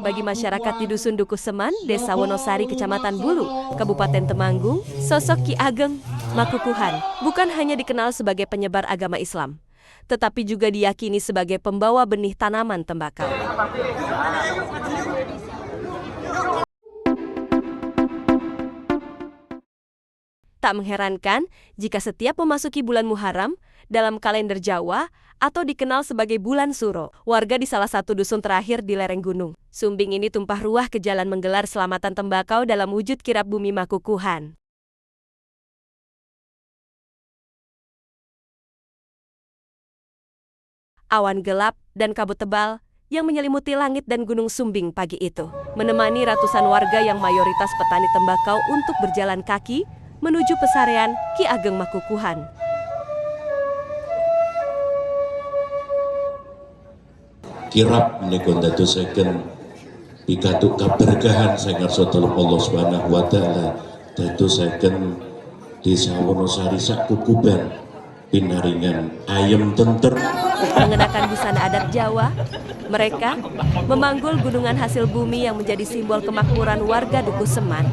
Bagi masyarakat di Dusun Dukuh Seman, Desa Wonosari, Kecamatan Bulu, Kabupaten Temanggung, sosok Ki Ageng Makukuhan bukan hanya dikenal sebagai penyebar agama Islam, tetapi juga diyakini sebagai pembawa benih tanaman tembakau. Tak mengherankan jika setiap memasuki bulan Muharram dalam kalender Jawa atau dikenal sebagai bulan Suro, warga di salah satu dusun terakhir di lereng gunung Sumbing ini tumpah ruah ke jalan menggelar selamatan tembakau dalam wujud kirap bumi Makukuhan. Awan gelap dan kabut tebal yang menyelimuti langit dan gunung Sumbing pagi itu menemani ratusan warga yang mayoritas petani tembakau untuk berjalan kaki menuju pesarean Ki Ageng Makukuhan. Kirap menika ndadosaken pikantuk kaberkahan saking ngarsa Allah Subhanahu wa taala, dadosaken Desa Wonosari sak kukuban pinaringan ayem tenter. Mengenakan busana adat Jawa, mereka memanggul gunungan hasil bumi yang menjadi simbol kemakmuran warga Dukuh Seman.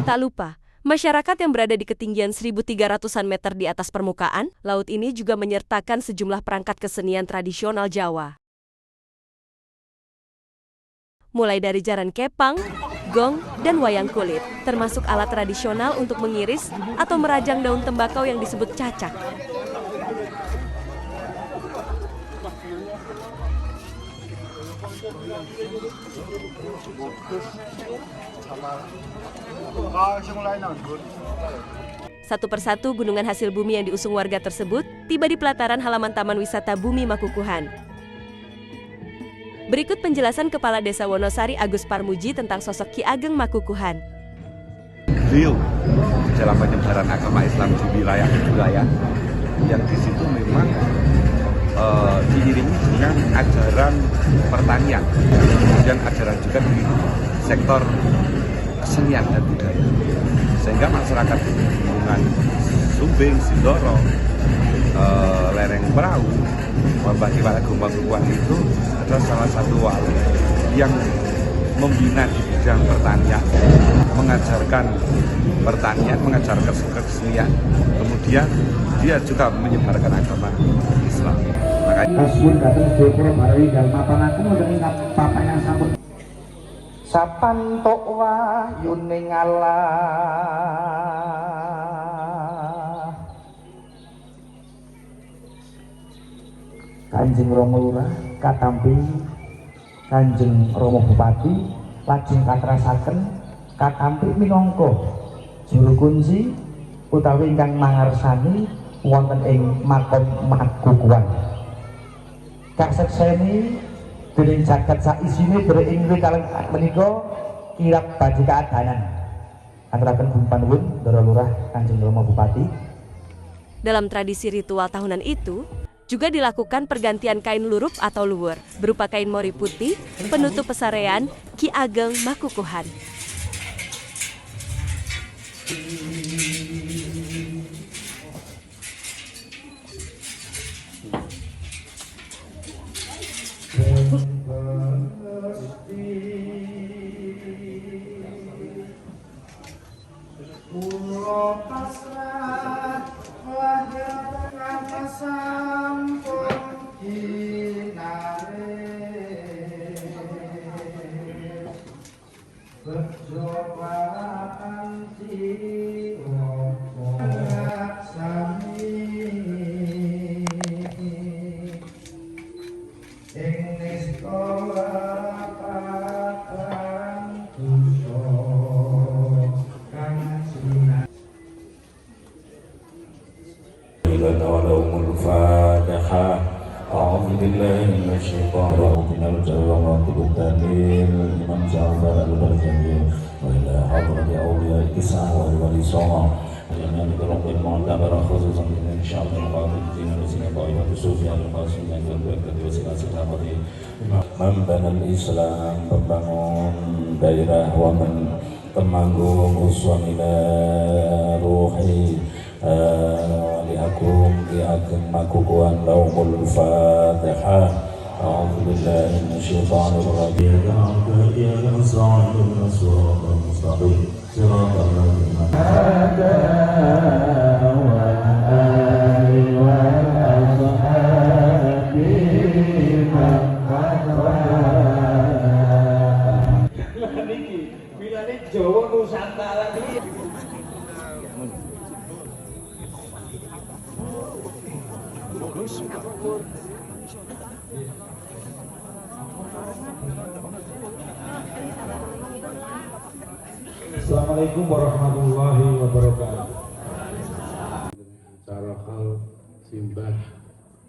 Tak lupa, masyarakat yang berada di ketinggian 1.300-an meter di atas permukaan laut ini juga menyertakan sejumlah perangkat kesenian tradisional Jawa. Mulai dari jaran kepang, gong, dan wayang kulit, termasuk alat tradisional untuk mengiris atau merajang daun tembakau yang disebut cacak. Satu persatu gunungan hasil bumi yang diusung warga tersebut tiba di pelataran halaman Taman Wisata Bumi Makukuhan. Berikut penjelasan Kepala Desa Wonosari Agus Parmuji tentang sosok Ki Ageng Makukuhan. Beliau dalam penyebaran agama Islam di wilayah yang di situ memang diiringi dengan ajaran pertanian, kemudian ajaran juga di sektor kesenian dan budaya, sehingga masyarakat di lingkungan Sumbing, Sindoro, lereng Perahu, Bagi Walagung Makukuhan itu adalah salah satu wali yang membina di bidang pertanian, mengajarkan pertanian, mengajarkan kesenian, kemudian dia juga menyebarkan agama Islam. Makanya sapan tok wayuning Allah Kanjeng Rama Lurah katampi Kanjeng Rama Bupati lajeng katrasaken katampi minangka juru kunci utawi ingkang mangarsani wonten ing makom Makukuhan. Kasekseni dening jagat sak isine beringri kalih menika kirap badhe kaadanan. Aturaken panuwun Ndara Lurah Kanjeng Rama Bupati. Dalam tradisi ritual tahunan itu, juga dilakukan pergantian kain lurup atau luwur berupa kain mori putih penutup pesarean Ki Ageng Makukuhan. أعوذ بالله من الشيطان الرجيم الجواب بالتأمين لمن جعفر البرجمي وإلى حضرة أولياء الكساء والولي صوم جميع برب المعتبر خصوصا من شعب القادم دين الذين طائفة الصوفية القاسم من البركة وسيلة سلامته من بنى الإسلام membangun daerah wamen Temanggung uswan ila ruhi لأكم مكوكوان لهم الفاتحة أعوذ بالله من الشيطان الرجيم إياك نستعين اهدنا الصراط المستقيم صراط الذين أنعمت Jawa Nusantara ini. Assalamualaikum warahmatullahi wabarakatuh. Acara hal simbah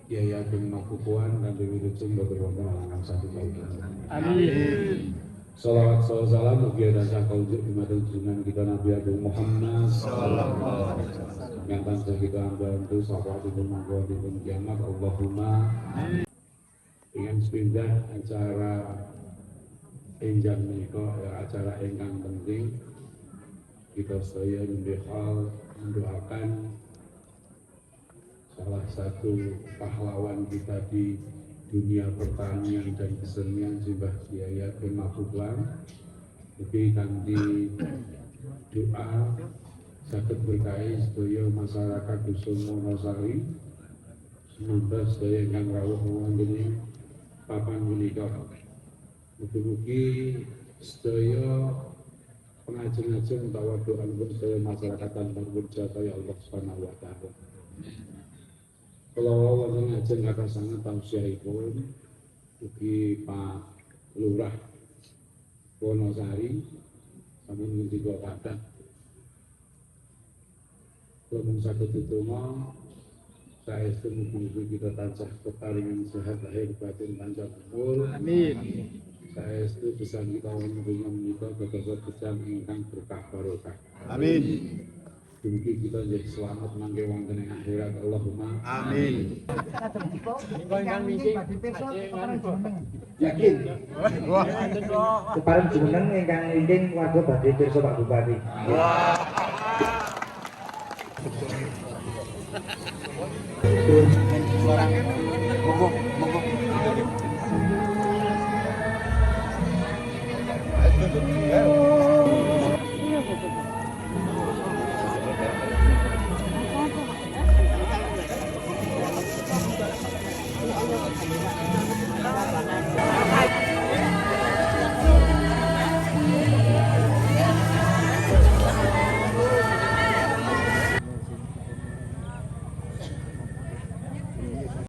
Kiai Ageng Makukuhan dan Dewi Lucung beberapa lanang satu kali. Amin. Salawat salam mugia dan sangkal untuk dimadul junjungan kita Nabi Agung Muhammad sallallahu alaihi wasallam. Yang tansah kita bantu sahabat itu monggo dipun kiamat Allahumma. Ingin sepindah acara enjang menika acara ingkang penting. Kita saya mendoakan salah satu pahlawan kita di dunia pertanian dan kesenian Simbah Kiai Ageng Makukuhan. Jadi kanthi doa saged berkahi sedaya masyarakat Dusun Wonosari. Semoga sedaya ingkang rawuh wonten papan punika. Mugi-mugi sedaya pengajeng-ajeng utawa doa sedaya masyarakat tanpa berjasa ya Allah Subhanahu wa taala. Kalau wonten ajeng kata sangat tausiahipun ugi Pak Lurah Wonosari sampun ngendika kathah lamun saged ditunggu saestu mugi kita tansah kekaringan sehat lahir batin tansah umur. Amin. Saestu bisa kita wonten menika dados kejam ingkang berkah barokah. Amin. Mugi kita jadi selamat mangke wonten ing akhirat Allahumma amin. Yakin? Kepareng jenengan ingkang ingkang wadon badhe pirsa Pak Bupati. Monggo.